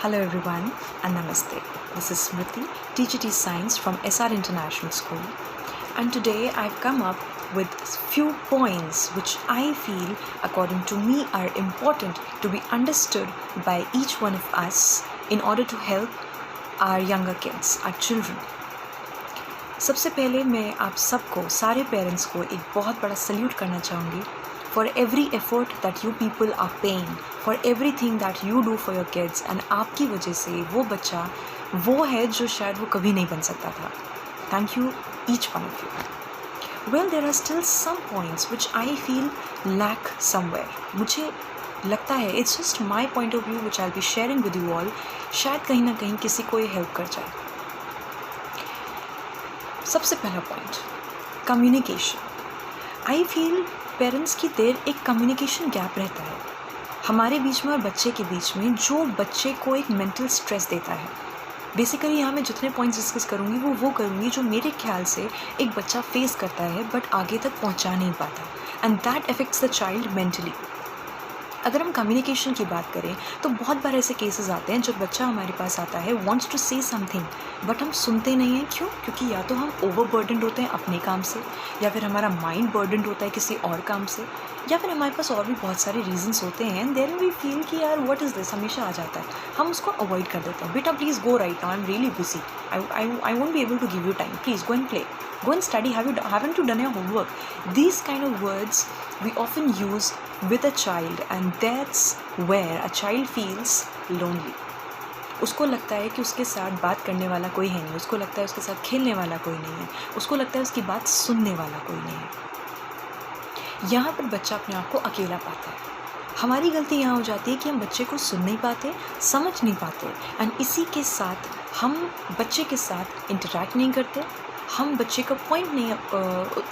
Hello everyone and Namaste. This is Smriti, TGT Science from SR International School. And today I've come up with few points which I feel, according to me, are important to be understood by each one of us in order to help our younger kids, our children. सबसे पहले मैं आप सबको, सारे parents को एक बहुत बड़ा सल्यूट करना चाहूँगी for every effort that you people are paying, for everything that you do for your kids, and आपकी वजह से वो बच्चा वो है जो शायद वो कभी नहीं बन सकता था. Thank you each one of you. Well, there are still some points which I feel lack somewhere. मुझे लगता है, it's just my point of view which I'll be sharing with you all. शायद कहीं ना कहीं किसी को ये हेल्प कर जाए. सबसे पहला point, communication. I feel parents की देर एक कम्युनिकेशन गैप रहता है हमारे बीच में और बच्चे के बीच में, जो बच्चे को एक मेंटल स्ट्रेस देता है. बेसिकली यहाँ मैं जितने पॉइंट्स डिस्कस करूँगी वो करूँगी जो मेरे ख्याल से एक बच्चा फेस करता है बट आगे तक पहुँचा नहीं पाता, and that affects the child mentally. अगर हम कम्युनिकेशन की बात करें तो बहुत बार ऐसे केसेस आते हैं जब बच्चा हमारे पास आता है, wants to say something, but हम सुनते नहीं हैं. क्यों? क्योंकि या तो हम ओवरबर्डनड होते हैं अपने काम से, या फिर हमारा माइंड बर्डनड होता है किसी और काम से, या फिर हमारे पास और भी बहुत सारे रीजंस होते हैं. देन वी फील कि यार व्हाट इज़ दिस, हमेशा आ जाता है, हम उसको अवॉइड कर देते हैं. बेटा please go right now, I am really busy, I won't be able to give you time, please go and play, go and study, haven't you done your homework? These kind of words we often use with a child, and that's where a child feels lonely. उसको लगता है कि उसके साथ बात करने वाला कोई है नहीं, उसको लगता है उसके साथ खेलने वाला कोई नहीं है, उसको लगता है उसकी बात सुनने वाला कोई नहीं है. यहाँ पर बच्चा अपने आप को अकेला पाता है. हमारी गलती यहाँ हो जाती है कि हम बच्चे को सुन नहीं पाते, समझ नहीं पाते, एंड इसी के साथ हम बच्चे के साथ इंटरेक्ट नहीं करते. हम बच्चे का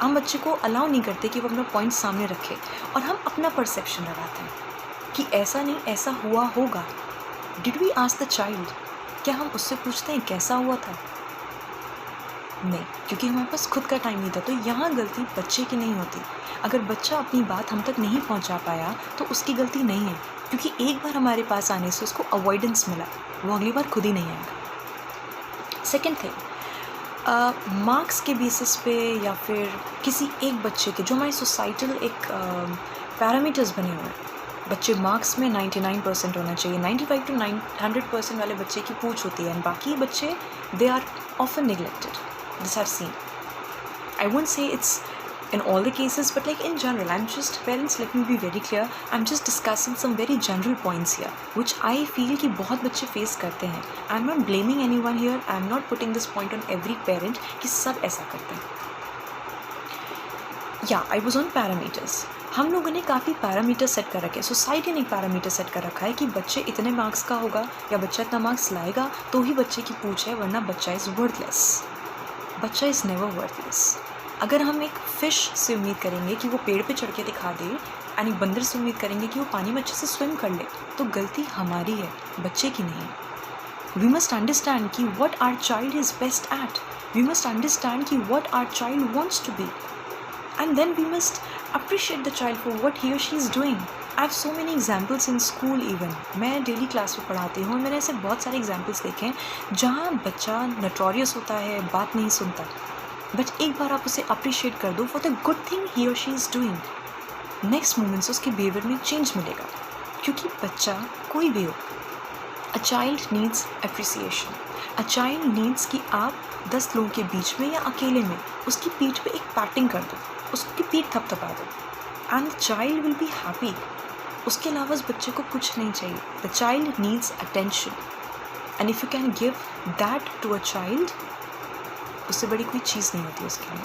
हम बच्चे को अलाउ नहीं करते कि वो अपना पॉइंट सामने रखे, और हम अपना परसेप्शन लगाते हैं कि ऐसा नहीं, ऐसा हुआ होगा. Did we ask the child? क्या हम उससे पूछते हैं कैसा हुआ था? नहीं, क्योंकि हमारे पास खुद का टाइम नहीं था. तो यहाँ गलती बच्चे की नहीं होती. अगर बच्चा अपनी बात हम तक नहीं पहुँचा पाया तो उसकी गलती नहीं है, क्योंकि एक बार हमारे पास आने से उसको अवॉइडेंस मिला, वो अगली बार खुद ही नहीं आएगा. सेकेंड थिंग, मार्क्स के बेसिस पे या फिर किसी एक बच्चे के, जो हमारी सोसाइटल एक पैरामीटर्स बने हुए हैं, बच्चे मार्क्स में 99% होना चाहिए, 95 to 100% वाले बच्चे की पूछ होती है, एंड बाकी बच्चे they are often neglected. This I have seen. I won't say it's in all the cases, but like in general, parents, let me be very clear, I'm just discussing some very general points here which I feel कि बहुत बच्चे face करते हैं. I'm not blaming anyone here, I'm not putting this point on every parent कि सब ऐसा करते हैं. Yeah, I was on parameters. हम लोगों ने काफ़ी पैरामीटर सेट कर रखे हैं, सोसाइटी ने एक पैरामीटर सेट कर रखा है कि बच्चे इतने मार्क्स का होगा या बच्चा इतना मार्क्स लाएगा तो ही बच्चे की पूछ है, वरना बच्चा इज़ वर्थलेस. बच्चा इज़ नेवर वर्थलेस. अगर हम एक फ़िश से उम्मीद करेंगे कि वो पेड़ पे चढ़ के दिखा दे, यानी एक बंदर से उम्मीद करेंगे कि वो पानी में अच्छे से स्विम कर ले, तो गलती हमारी है, बच्चे की नहीं. वी मस्ट अंडरस्टैंड कि what our child is best at. We must understand कि what our child wants to be, and then we must appreciate the child for what he और she is doing. I have so many examples in school. Even मैं daily class में पढ़ाती हूँ, मैंने ऐसे बहुत सारे एग्जाम्पल्स देखे हैं जहाँ बच्चा नोटोरियस होता है, बात नहीं सुनता, बट एक बार आप उसे अप्रिशिएट कर दो for the good thing he और she is doing, next moments उसके बिहेवियर में चेंज मिलेगा. क्योंकि बच्चा कोई भी हो, a child needs appreciation. A child needs कि आप 10 लोगों के बीच में या अकेले में उसकी पीठ पे एक पैटिंग कर दो, उसकी पीठ थपथपा दो, and the child will be happy. उसके अलावा उस बच्चे को कुछ नहीं चाहिए. The child needs attention, and if you can give that to a child, उससे बड़ी कोई चीज़ नहीं होती उसके लिए.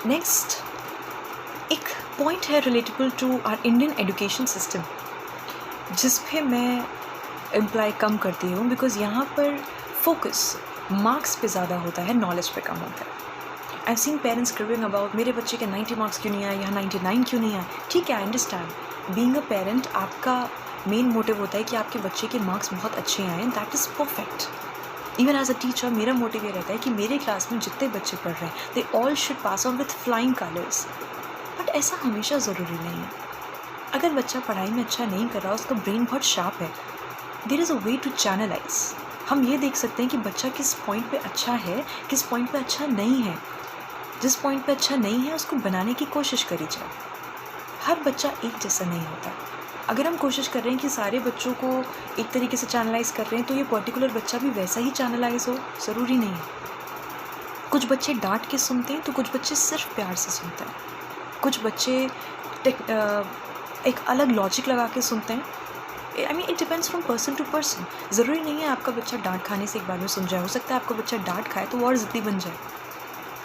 नेक्स्ट एक पॉइंट है relatable to our Indian education system, जिस पे मैं एम्प्लॉय कम करती हूँ, बिकॉज़ यहाँ पर फोकस मार्क्स पे ज़्यादा होता है, नॉलेज पे कम होता है. आई have scene parents cribbing about मेरे बच्चे के 90 मार्क्स क्यों नहीं आए, यहाँ 99 क्यों नहीं आए. ठीक है, I understand. Being a parent आपका मेन मोटिव होता है कि आपके बच्चे के मार्क्स बहुत अच्छे आए, that is perfect. Even as a teacher मेरा मोटिव ये रहता है कि मेरे क्लास में जितने बच्चे पढ़ रहे हैं, they all should pass out with flying colours. But ऐसा हमेशा ज़रूरी नहीं है. अगर बच्चा पढ़ाई में अच्छा नहीं कर रहा, उसका ब्रेन बहुत शार्प है, there is a way to channelise. हम ये देख सकते हैं कि बच्चा किस पॉइंट पे अच्छा है, किस पॉइंट पे अच्छा नहीं है। जिस पॉइंट पे अच्छा नहीं है उसको बनाने की कोशिश करी जाए। हर बच्चा एक जैसा नहीं होता। अगर हम कोशिश कर रहे हैं कि सारे बच्चों को एक तरीके से चैनलाइज कर रहे हैं तो ये पर्टिकुलर बच्चा भी वैसा ही चैनलाइज हो, ज़रूरी नहीं है। कुछ बच्चे डांट के सुनते हैं तो कुछ बच्चे सिर्फ प्यार से सुनते हैं। कुछ बच्चे एक अलग लॉजिक लगा के सुनते हैं। I mean it depends from person to person. ज़रूरी नहीं है आपका बच्चा डांट खाने से एक बार में सुन जाए। हो सकता है आपका बच्चा डांट खाए तो और ज़िद्दी बन जाए।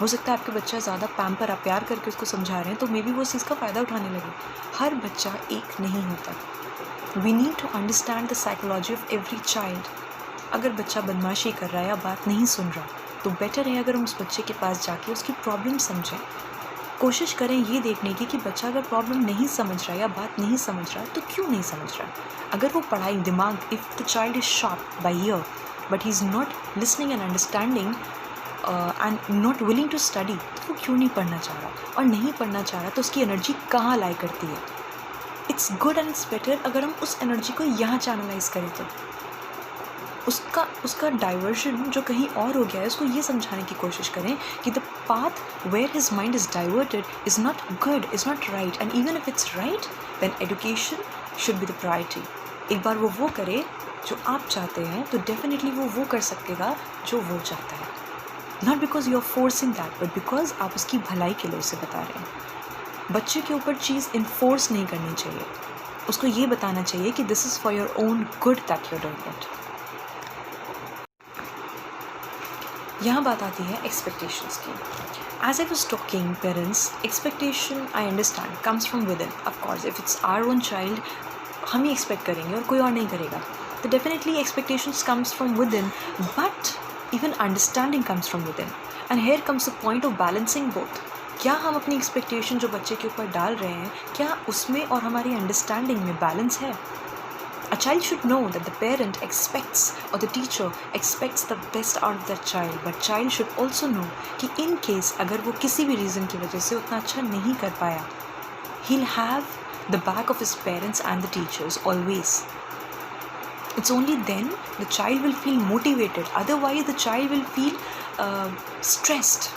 हो सकता है आपके बच्चा ज़्यादा पैम्पर आप प्यार करके उसको समझा रहे हैं तो मे बी वो उस चीज़ का फ़ायदा उठाने लगे। हर बच्चा एक नहीं होता। We need to understand the psychology of every child. अगर बच्चा बदमाशी कर रहा है या बात नहीं सुन रहा तो बेटर है अगर हम उस बच्चे के पास जाके उसकी प्रॉब्लम समझें। कोशिश करें ये देखने की कि बच्चा अगर प्रॉब्लम नहीं समझ रहा या बात नहीं समझ रहा तो क्यों नहीं समझ रहा। अगर वो पढ़ाई दिमाग, if the child is sharp by ear but he is not listening and understanding and not willing to study, तो वो क्यों नहीं पढ़ना चाह रहा। और नहीं पढ़ना चाह रहा तो उसकी एनर्जी कहाँ लाई करती है। It's good and it's better अगर हम उस एनर्जी को यहाँ चैनलाइज करें तो उसका डाइवर्शन जो कहीं और हो गया है उसको ये समझाने की कोशिश करें कि the path where his mind is diverted is not good, is not right, and even if it's right then education should be the priority. एक बार वो करे जो आप चाहते हैं तो डेफिनेटली वो कर सकेगा जो वो चाहता है। Not because you are forcing that but because आप उसकी भलाई के लिए उसे बता रहे हैं। बच्चे के ऊपर चीज़ इन्फोर्स नहीं करनी चाहिए। उसको ये बताना चाहिए कि this is for your own good that you are doing it. यहाँ बात आती है एक्सपेक्टेशंस की। As I was talking parents, expectation I understand comes from within. Of course if it's our own child हम ही एक्सपेक्ट करेंगे और कोई और नहीं करेगा तो definitely expectations comes from with in, but even understanding comes from within, and here comes the point of balancing both। क्या हम अपनी एक्सपेक्टेशन जो बच्चे के ऊपर डाल रहे हैं क्या उसमें और हमारी अंडरस्टैंडिंग में बैलेंस है। A child should know that the parent expects or the teacher expects the best out of that child, but child should also know कि in case अगर वो किसी भी रीज़न की वजह से उतना अच्छा नहीं कर पाया, he'll have the back of his parents and the teachers always। It's only then the child will feel motivated, otherwise the child will feel stressed।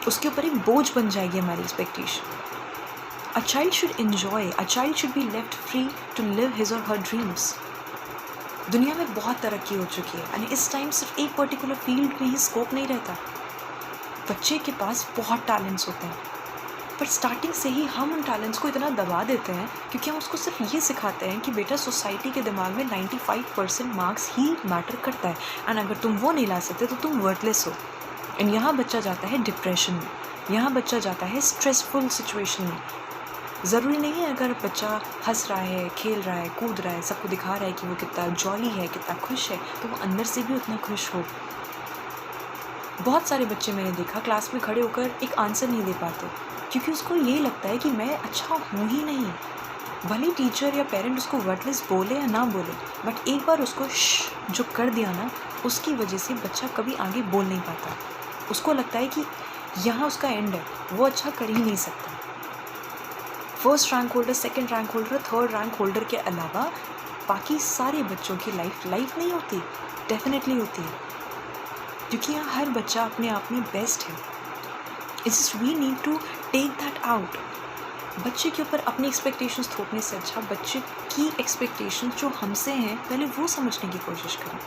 उसके ऊपर एक बोझ बन जाएगी हमारी expectation। A child should enjoy, a child should be left free to live his or her dreams। दुनिया में बहुत तरक्की हो चुकी है और इस टाइम सिर्फ एक पर्टिकुलर फील्ड में ही स्कोप नहीं रहता। बच्चे के पास बहुत टैलेंट्स होते हैं पर स्टार्टिंग से ही हम उन टैलेंट्स को इतना दबा देते हैं क्योंकि हम उसको सिर्फ ये सिखाते हैं कि बेटा सोसाइटी के दिमाग में 95% मार्क्स ही मैटर करता है एंड अगर तुम वो नहीं ला सकते तो तुम वर्थलेस हो। एंड यहाँ बच्चा जाता है डिप्रेशन में, यहाँ बच्चा जाता है स्ट्रेसफुल सिचुएशन में। ज़रूरी नहीं है अगर बच्चा हंस रहा है, खेल रहा है, कूद रहा है, सबको दिखा रहा है कि वो कितना जॉली है, कितना खुश है, तो वो अंदर से भी उतना खुश हो। बहुत सारे बच्चे मैंने देखा क्लास में खड़े होकर एक आंसर नहीं दे पाते क्योंकि उसको यही लगता है कि मैं अच्छा हूँ ही नहीं। भले टीचर या पेरेंट उसको वर्थलेस बोले या ना बोले, बट एक बार उसको जो कर दिया ना, उसकी वजह से बच्चा कभी आगे बोल नहीं पाता। उसको लगता है कि यहाँ उसका एंड है, वो अच्छा कर ही नहीं सकता। First rank holder, second rank holder, third rank holder के अलावा बाकी सारे बच्चों की लाइफ नहीं होती, डेफिनेटली होती है क्योंकि यहाँ हर बच्चा अपने आप में बेस्ट है। It's just we need to take that out. बच्चे के ऊपर अपनी एक्सपेक्टेशंस थोपने से अच्छा बच्चे की एक्सपेक्टेशंस जो हमसे हैं पहले वो समझने की कोशिश करें।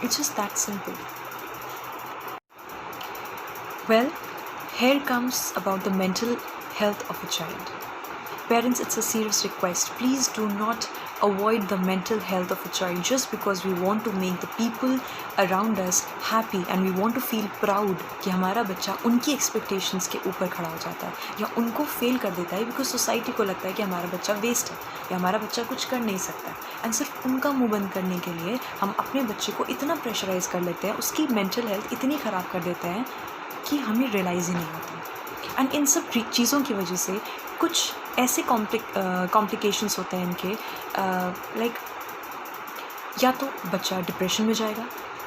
It's just that simple. Well, here comes about the mental health of a child. Parents, it's a serious request. Please do not avoid the mental health of a child just because we want to make the people around us happy and we want to feel proud कि हमारा बच्चा उनकी expectations के ऊपर खड़ा हो जाता है या उनको fail कर देता है because society को लगता है कि हमारा बच्चा waste है या हमारा बच्चा कुछ कर नहीं सकता। एंड सिर्फ उनका मुँह बंद करने के लिए हम अपने बच्चे को इतना प्रेशराइज कर लेते हैं, उसकी मेंटल हेल्थ इतनी ख़राब कर देते हैं कि हमें रियलाइज़ ही नहीं होता। एंड इन सब चीज़ों की वजह से कुछ ऐसे कॉम्प्लिकेशंस होते हैं इनके, लाइक या तो बच्चा डिप्रेशन में जाएगा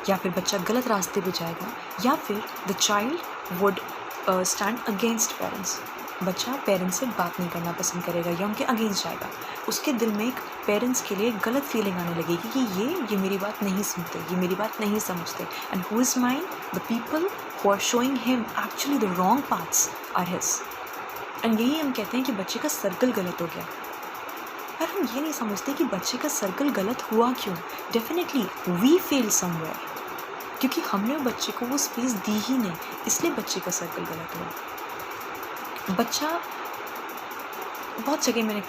या फिर बच्चा गलत रास्ते पे जाएगा या फिर the child would stand against parents. बच्चा पेरेंट्स से बात नहीं करना पसंद करेगा या उनके अगेंस्ट जाएगा। उसके दिल में एक पेरेंट्स के लिए गलत फीलिंग आने लगेगी कि ये मेरी बात नहीं सुनते, ये मेरी बात नहीं समझते। And who is mind? The people who are showing him actually the wrong paths are his. एंड यही हम कहते हैं कि बच्चे का सर्कल गलत हो गया। पर हम ये नहीं समझते कि बच्चे का सर्कल गलत हुआ क्यों। डेफिनेटली वी फेल समवेयर, क्योंकि हमने बच्चे को वो स्पेस दी ही नहीं, इसलिए बच्चे का सर्कल गलत हुआ। बच्चा बहुत जगह मैंने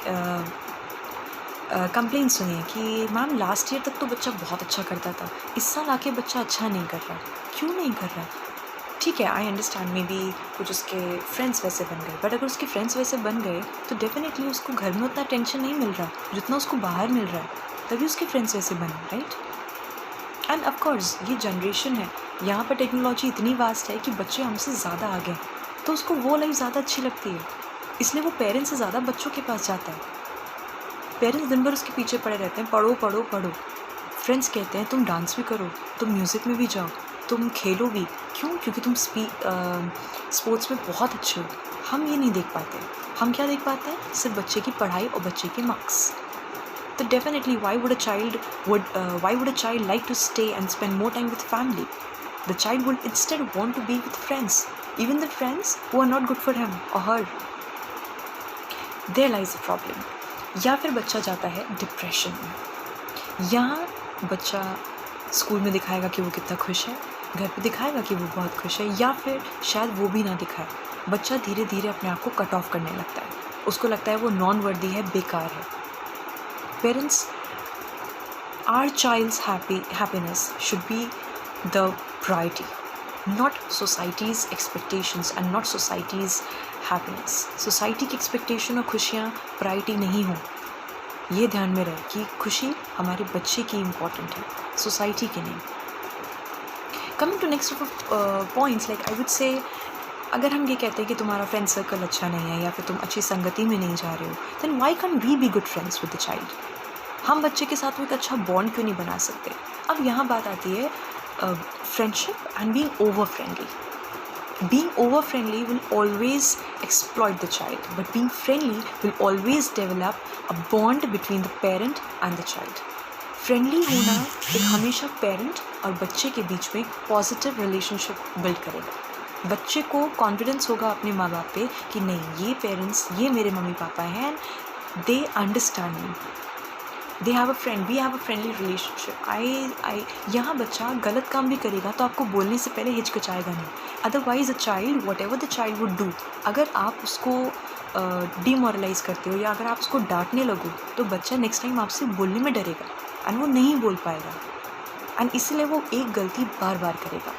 कंप्लेंट सुनी है कि मैम लास्ट ईयर तक तो बच्चा बहुत अच्छा करता था, इस साल आके बच्चा अच्छा नहीं कर रहा। क्यों नहीं कर रहा? ठीक है, आई अंडरस्टैंड, मे बी कुछ उसके फ्रेंड्स वैसे बन गए, बट अगर उसके फ्रेंड्स वैसे बन गए तो डेफिनेटली उसको घर में उतना टेंशन नहीं मिल रहा जितना उसको बाहर मिल रहा है, तभी उसके फ्रेंड्स वैसे बने, राइट? एंड ऑफकोर्स ये जनरेशन है, यहाँ पर टेक्नोलॉजी इतनी वास्ट है कि बच्चे हमसे ज़्यादा आगे हैं, तो उसको वो लाइफ ज़्यादा अच्छी लगती है, इसलिए वो पेरेंट्स से ज़्यादा बच्चों के पास जाता है। पेरेंट्स दिन भर उसके पीछे पड़े रहते हैं, पढ़ो पढ़ो पढ़ो। फ्रेंड्स कहते हैं तुम डांस भी करो, तुम म्यूज़िक में भी जाओ, तुम खेलो भी। क्यों? क्योंकि तुम स्पोर्ट्स में बहुत अच्छे हो। हम ये नहीं देख पाते। हम क्या देख पाते हैं? सिर्फ बच्चे की पढ़ाई और बच्चे के मार्क्स। तो definitely why would a child like to stay and spend more time with family? The child would instead want to be with friends, even the friends who are not good for him or her. There lies the problem. या फिर बच्चा जाता है depression में। यहाँ बच्चा school में दिखाएगा कि वो कितना खुश है, घर पे दिखाएगा कि वो बहुत खुश है, या फिर शायद वो भी ना दिखाए। बच्चा धीरे धीरे अपने आप को कट ऑफ करने लगता है, उसको लगता है वो नॉन वर्दी है, बेकार है। Parents, our child's happiness should be the priority, not society's expectations and not society's happiness. Society की expectation और खुशियाँ priority नहीं हो, ये ध्यान में रहे कि खुशी हमारे बच्चे की important है, society की नहीं। Coming to next points, like I would say, अगर हम ये कहते हैं कि तुम्हारा फ्रेंड सर्कल अच्छा नहीं है या फिर तुम अच्छी संगति में नहीं जा रहे हो, then why can't we be good friends with the child? हम बच्चे के साथ एक अच्छा बॉन्ड क्यों नहीं बना सकते? अब यहाँ बात आती है friendship and being over friendly. Being over friendly will always exploit the child, but being friendly will always develop a bond between the parent and the child. Friendly होना एक हमेशा पेरेंट और बच्चे के बीच में एक पॉजिटिव रिलेशनशिप बिल्ड करेगा। बच्चे को कॉन्फिडेंस होगा अपने माँ बाप पे कि नहीं, ये पेरेंट्स, ये मेरे मम्मी पापा हैं, they understand me, they have a friend, we have a friendly relationship. यहाँ बच्चा गलत काम भी करेगा तो आपको बोलने से पहले हिचकिचाएगा नहीं। Otherwise a child, what ever the child would do, अगर आप उसको डिमोरलाइज करते हो या अगर आप उसको डांटने लगो तो बच्चा नेक्स्ट टाइम आपसे बोलने में डरेगा एंड वो नहीं बोल पाएगा, एंड इसलिए वो एक गलती बार बार करेगा।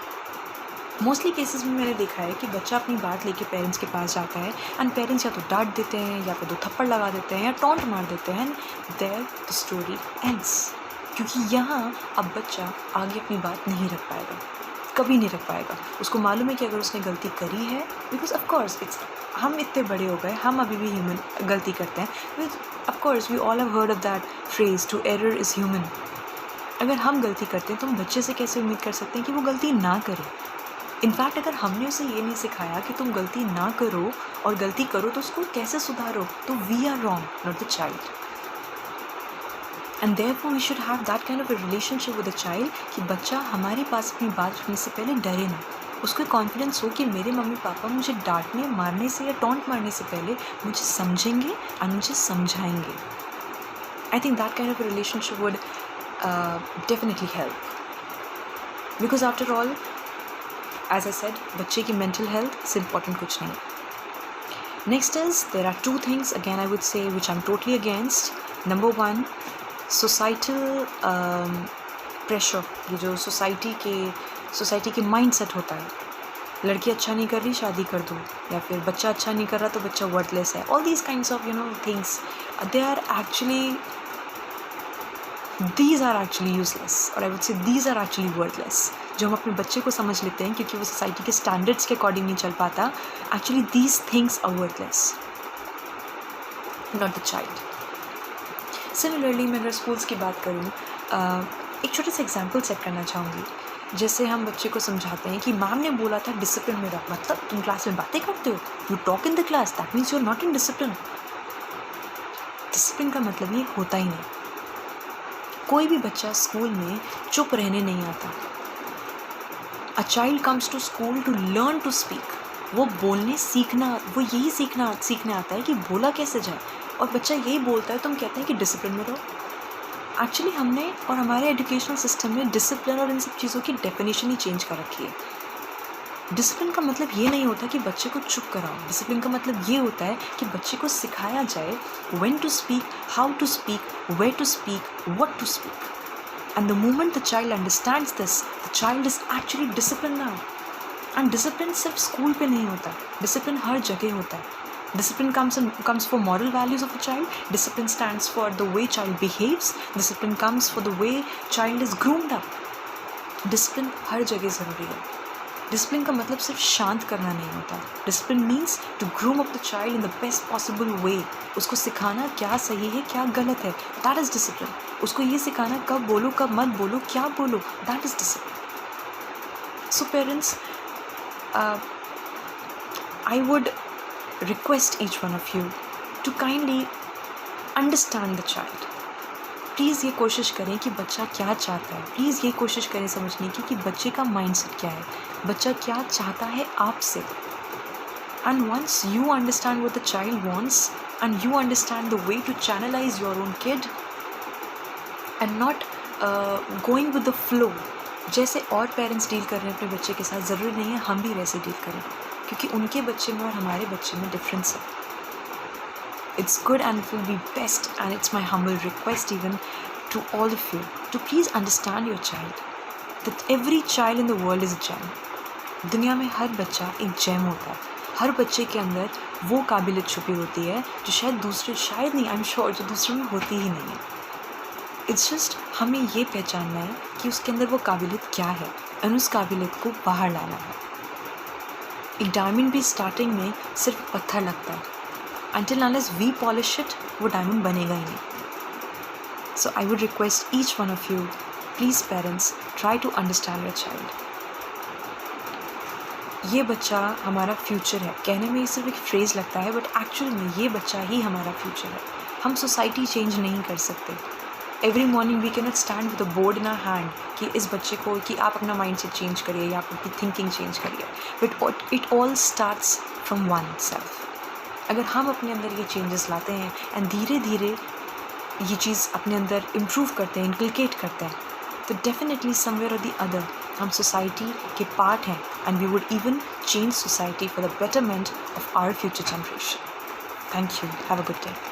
मोस्टली केसेस में मैंने देखा है कि बच्चा अपनी बात लेके पेरेंट्स के पास जाता है एंड पेरेंट्स या तो डांट देते हैं या फिर 2 थप्पड़ लगा देते हैं या टॉन्ट मार देते हैं, देयर द स्टोरी एंड्स। क्योंकि यहाँ अब बच्चा आगे अपनी बात नहीं रख पाएगा, कभी नहीं रख पाएगा। उसको मालूम है कि अगर उसने गलती करी है, बिकॉज ऑफकोर्स हम इतने बड़े हो गए, हम अभी भी ह्यूमन गलती करते हैं। Of course we all have heard of that phrase, to error is human. अगर हम गलती करते हैं तो हम बच्चे से कैसे उम्मीद कर सकते हैं कि वो गलती ना करे? इनफैक्ट अगर हमने उसे ये नहीं सिखाया कि तुम गलती ना करो और गलती करो तो उसको कैसे सुधारो, तो we are wrong, not the child. And therefore we should have that kind of a relationship with the child कि बच्चा हमारे पास अपनी बात रखने से पहले डरे ना। उसको कॉन्फिडेंस हो कि मेरे मम्मी पापा मुझे डांटने मारने से या टॉन्ट मारने से पहले मुझे समझेंगे और मुझे समझाएंगे। I think that kind of a relationship would definitely help, because after all as I said, बच्चे की mental health से important कुछ नहीं। Next is, there are 2 things again I would say which I'm totally against. Number 1, societal pressure, ये जो society के mindset होता है, लड़की अच्छा नहीं कर रही शादी कर दो, या फिर बच्चा अच्छा नहीं कर रहा तो बच्चा worthless है। All these kinds of things, these are actually useless, or I would say these are actually worthless. जो हम अपने बच्चे को समझ लेते हैं क्योंकि वो सोसाइटी के स्टैंडर्ड्स के अकॉर्डिंग नहीं चल पाता, actually these things are worthless, not the child. Similarly मैं अगर स्कूल्स की बात करूँ, एक छोटे से एग्जांपल सेट करना चाहूँगी जैसे हम बच्चे को समझाते हैं कि मैम ने बोला था डिसिप्लिन में रहो, मतलब तुम क्लास में बातें करते हो, you talk in the class, that means you are not in discipline. Discipline का मतलब ये होता ही नहीं। कोई भी बच्चा स्कूल में चुप रहने नहीं आता। A child comes to school to learn to speak. वो बोलने सीखना, वो यही सीखने आता है कि बोला कैसे जाए, और बच्चा यही बोलता है तो हम कहते हैं कि डिसिप्लिन में रहो। एक्चुअली हमने और हमारे एजुकेशनल सिस्टम में डिसिप्लिन और इन सब चीज़ों की डेफिनेशन ही चेंज कर रखी है। डिसिप्लिन का मतलब ये नहीं होता कि बच्चे को चुप कराओ। डिसिप्लिन का मतलब ये होता है कि बच्चे को सिखाया जाए when to speak, how to speak, where to speak, what to speak. And the moment the child understands this, the child is actually discipline now. And discipline सिर्फ स्कूल पे नहीं होता, डिसिप्लिन हर जगह होता है। Discipline comes for moral values of a child. Discipline stands for the way child behaves. Discipline comes for the way child is groomed up. Discipline हर जगह ज़रूरी है। Discipline का मतलब सिर्फ शांत करना नहीं होता। Discipline means to groom up the child in the best possible way. उसको सिखाना क्या सही है क्या गलत है, that is discipline. उसको ये सिखाना कब बोलो कब मत बोलो, क्या बोलो, that is discipline. So parents, I would request each one of you to kindly understand the child. Please ये कोशिश करें कि बच्चा क्या चाहता है। प्लीज़ ये कोशिश करें समझने की कि बच्चे का माइंडसेट क्या है, बच्चा क्या चाहता है आपसे। And once you understand what the child wants and you understand the way to channelize your own kid and not going with the flow, जैसे और पेरेंट्स डील कर रहे हैं अपने बच्चे के साथ, ज़रूरी नहीं है हम भी वैसे डील करें, क्योंकि उनके बच्चे में और हमारे बच्चे में डिफरेंस है। It's good and it will be best and it's my humble request even to all of you to please understand your child that every child in the world is a gem. दुनिया में हर बच्चा एक GeM होता है। हर बच्चे के अंदर वो काबिलियत छुपी होती है जो शायद नहीं, आई एम श्योर, जो दूसरों में होती ही नहीं है। इट्स जस्ट हमें ये पहचानना है कि उसके अंदर वो काबिलियत क्या है और उस काबिलियत को बाहर लाना है। एक डायमंड भी स्टार्टिंग में सिर्फ पत्थर लगता है, until unless we polish it, वो डायमंड बनेगा ही नहीं। So I would request each one of you, please parents, try to understand your child. ये बच्चा हमारा फ्यूचर है। कहने में ये सिर्फ एक फ्रेज़ लगता है, बट एक्चुअल में ये बच्चा ही हमारा फ्यूचर है। हम सोसाइटी चेंज नहीं कर सकते। Every morning we can not stand with a board in our hand कि इस बच्चे को कि आप अपना माइंड सेट चेंज करिए या आप अपनी थिंकिंग चेंज करिए, but it all starts from one self. अगर हम अपने अंदर ये चेंजेस लाते हैं एंड धीरे धीरे ये चीज़ अपने अंदर इम्प्रूव करते हैं, इनकलकेट करते हैं, तो definitely somewhere or the other हम सोसाइटी के पार्ट हैं and we would even change society for the betterment of our future generation. Thank you, have a good day.